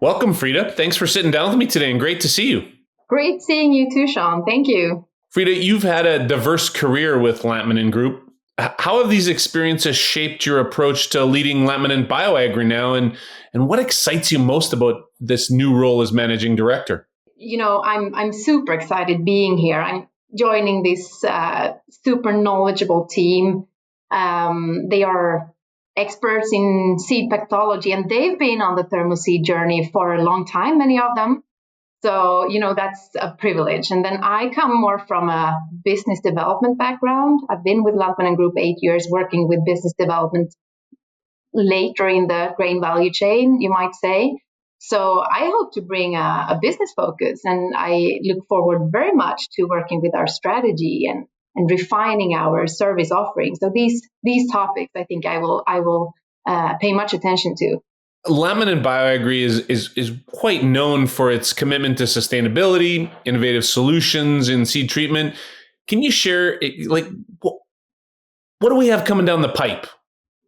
Welcome, Frida. Thanks for sitting down with me today and great to see you. Great seeing you too, Sean. Thank you. Frida, you've had a diverse career with Lantmännen Group. How have these experiences shaped your approach to leading Lantmännen BioAgri now, and what excites you most about this new role as managing director? I'm super excited being here. I'm joining this super knowledgeable team. They are experts in seed pathology, and they've been on the ThermoSeed journey for a long time, many of them. So, that's a privilege. And then I come more from a business development background. I've been with Lantmännen Group 8 years working with business development later in the grain value chain, you might say. So I hope to bring a business focus, and I look forward very much to working with our strategy and refining our service offerings. So these topics, I think I will pay much attention to. Lantmännen BioAgri is quite known for its commitment to sustainability, innovative solutions in seed treatment. Can you share, what do we have coming down the pipe?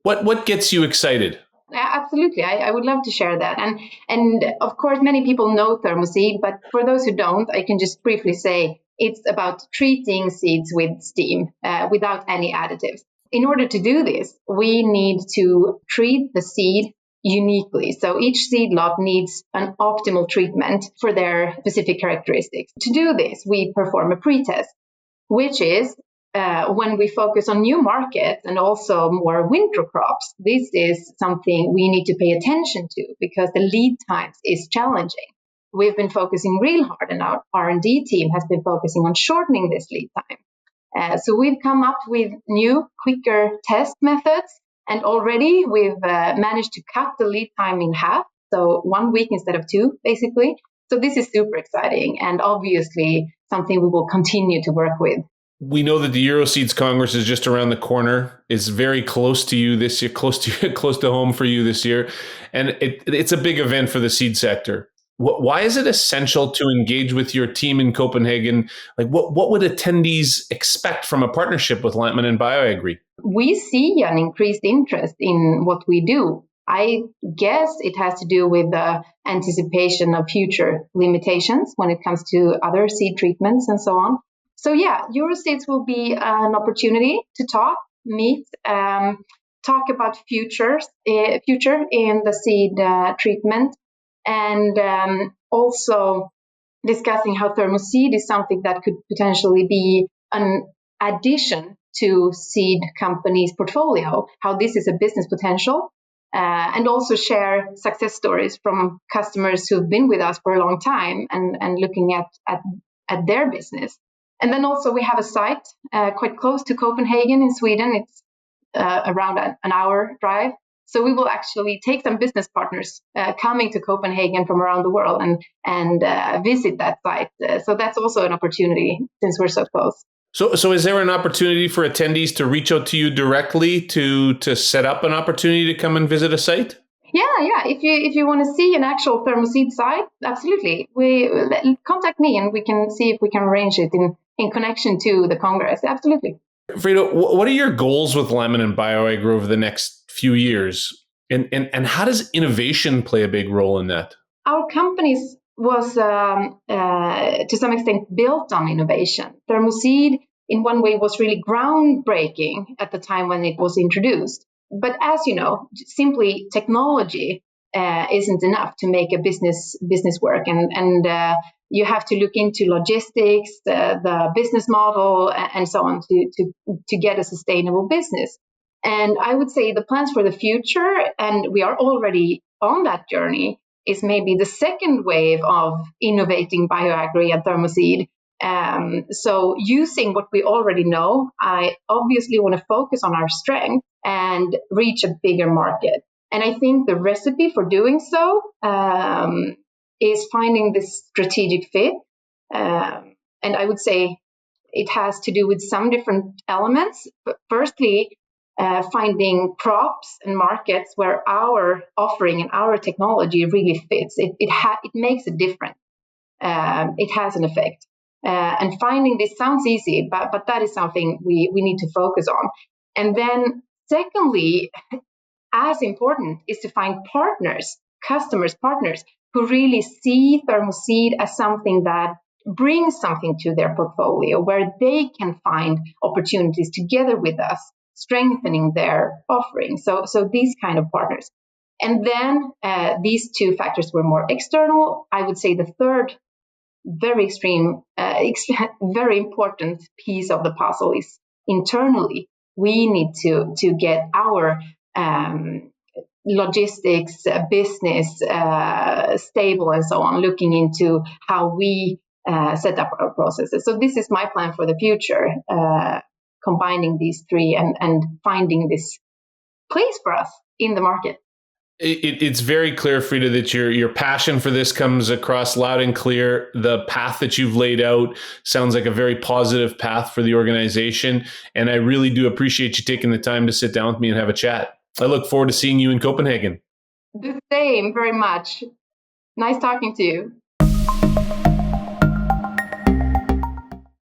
What gets you excited? Absolutely, I would love to share that. And of course, many people know ThermoSeed, but for those who don't, I can just briefly say it's about treating seeds with steam without any additives. In order to do this, we need to treat the seed uniquely. So each seed lot needs an optimal treatment for their specific characteristics. To do this, we perform a pretest, which is when we focus on new markets and also more winter crops. This is something we need to pay attention to because the lead times is challenging. We've been focusing real hard, and our R&D team has been focusing on shortening this lead time. So we've come up with new, quicker test methods. And already we've managed to cut the lead time in half, so 1 week instead of 2, basically. So this is super exciting and obviously something we will continue to work with. We know that the Euroseeds Congress is just around the corner. It's very close to you this year, close to home for you this year. And it's a big event for the seed sector. Why is it essential to engage with your team in Copenhagen? What would attendees expect from a partnership with Lantmännen BioAgri? We see an increased interest in what we do. I guess it has to do with the anticipation of future limitations when it comes to other seed treatments and so on. So yeah, Euroseeds will be an opportunity to talk, meet, talk about future in the seed treatment, and also discussing how ThermoSeed is something that could potentially be an addition to seed companies' portfolio, how this is a business potential, and also share success stories from customers who've been with us for a long time and looking at their business. And then also we have a site quite close to Copenhagen in Sweden. It's around an hour drive. So we will actually take some business partners coming to Copenhagen from around the world and visit that site. So that's also an opportunity since we're so close. So is there an opportunity for attendees to reach out to you directly to set up an opportunity to come and visit a site? Yeah. If you want to see an actual ThermoSeed site, absolutely. Contact me and we can see if we can arrange it in connection to the Congress. Absolutely. Frida, what are your goals with Lantmännen BioAgri over the next few years? And how does innovation play a big role in that? Our companies was to some extent built on innovation. ThermoSeed in one way was really groundbreaking at the time when it was introduced. But as you know, simply technology isn't enough to make a business work, and you have to look into logistics, the business model, and so on to get a sustainable business. And I would say the plans for the future, and we are already on that journey, is maybe the second wave of innovating BioAgri and ThermoSeed. So using what we already know, I obviously want to focus on our strength and reach a bigger market. And I think the recipe for doing so is finding this strategic fit. And I would say it has to do with some different elements. But firstly, finding crops and markets where our offering and our technology really fits. It makes a difference. It has an effect. And finding this sounds easy, but that is something we need to focus on. And then secondly, as important is to find partners who really see ThermoSeed as something that brings something to their portfolio, where they can find opportunities together with us, strengthening their offering. So these kind of partners. And then these two factors were more external. I would say the third very very important piece of the puzzle is internally. We need to get our logistics, business stable and so on, looking into how we set up our processes. So this is my plan for the future, combining these three and finding this place for us in the market. It's very clear, Frida, that your passion for this comes across loud and clear. The path that you've laid out sounds like a very positive path for the organization. And I really do appreciate you taking the time to sit down with me and have a chat. I look forward to seeing you in Copenhagen. The same, very much. Nice talking to you.